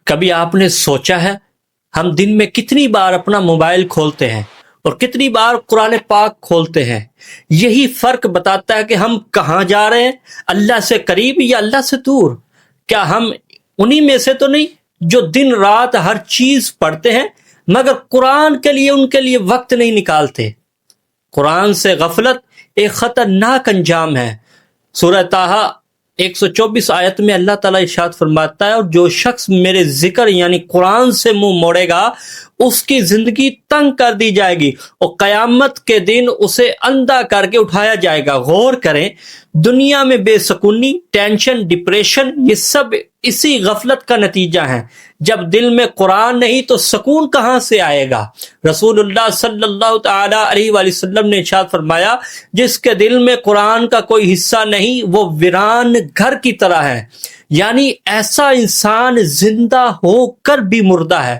کبھی آپ نے سوچا ہے ہم دن میں کتنی بار اپنا موبائل کھولتے ہیں اور کتنی بار قرآن پاک کھولتے ہیں؟ یہی فرق بتاتا ہے کہ ہم کہاں جا رہے ہیں، اللہ سے قریب یا اللہ سے دور۔ کیا ہم انہی میں سے تو نہیں جو دن رات ہر چیز پڑھتے ہیں مگر قرآن کے لیے وقت نہیں نکالتے؟ قرآن سے غفلت ایک خطرناک انجام ہے۔ سورہ طٰہٰ 124 آیت میں اللہ تعالیٰ ارشاد فرماتا ہے، اور جو شخص میرے ذکر یعنی قرآن سے منہ موڑے گا اس کی زندگی تنگ کر دی جائے گی اور قیامت کے دن اسے اندھا کر کے اٹھایا جائے گا۔ غور کریں، دنیا میں بے سکونی، ٹینشن، ڈپریشن، یہ سب اسی غفلت کا نتیجہ ہے۔ جب دل میں قرآن نہیں تو سکون کہاں سے آئے گا؟ رسول اللہ صلی اللہ تعالی علیہ وآلہ وسلم نے ارشاد فرمایا، جس کے دل میں قرآن کا کوئی حصہ نہیں وہ ویران گھر کی طرح ہے، یعنی ایسا انسان زندہ ہو کر بھی مردہ ہے،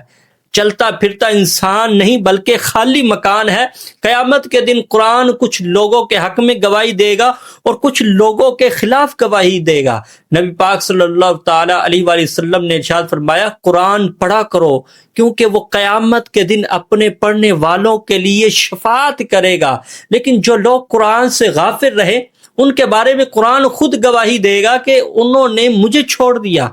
چلتا پھرتا انسان نہیں بلکہ خالی مکان ہے۔ قیامت کے دن قرآن کچھ لوگوں کے حق میں گواہی دے گا اور کچھ لوگوں کے خلاف گواہی دے گا۔ نبی پاک صلی اللہ تعالی علیہ وآلہ وسلم نے ارشاد فرمایا، قرآن پڑھا کرو کیونکہ وہ قیامت کے دن اپنے پڑھنے والوں کے لیے شفاعت کرے گا۔ لیکن جو لوگ قرآن سے غافل رہے ان کے بارے میں قرآن خود گواہی دے گا کہ انہوں نے مجھے چھوڑ دیا۔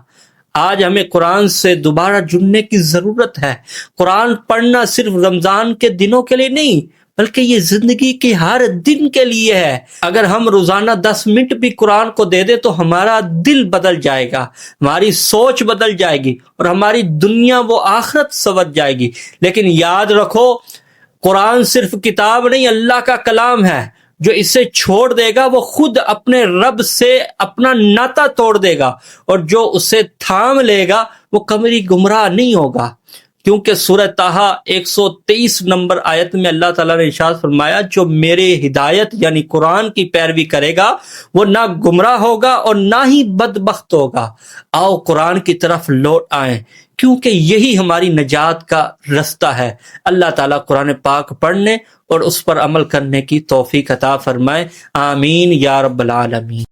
آج ہمیں قرآن سے دوبارہ جڑنے کی ضرورت ہے۔ قرآن پڑھنا صرف رمضان کے دنوں کے لیے نہیں بلکہ یہ زندگی کے ہر دن کے لیے ہے۔ اگر ہم روزانہ 10 منٹ بھی قرآن کو دے دیں تو ہمارا دل بدل جائے گا، ہماری سوچ بدل جائے گی اور ہماری دنیا و آخرت سنور جائے گی۔ لیکن یاد رکھو، قرآن صرف کتاب نہیں، اللہ کا کلام ہے۔ جو اسے چھوڑ دے گا وہ خود اپنے رب سے اپنا ناطہ توڑ دے گا، اور جو اسے تھام لے گا وہ کبھی گمراہ نہیں ہوگا۔ کیونکہ سورہ طٰہٰ 123 نمبر آیت میں اللہ تعالیٰ نے ارشاد فرمایا، جو میرے ہدایت یعنی قرآن کی پیروی کرے گا وہ نہ گمراہ ہوگا اور نہ ہی بدبخت ہوگا۔ آؤ قرآن کی طرف لوٹ آئیں کیونکہ یہی ہماری نجات کا رستہ ہے۔ اللہ تعالیٰ قرآن پاک پڑھنے اور اس پر عمل کرنے کی توفیق عطا فرمائے، آمین یا رب العالمین۔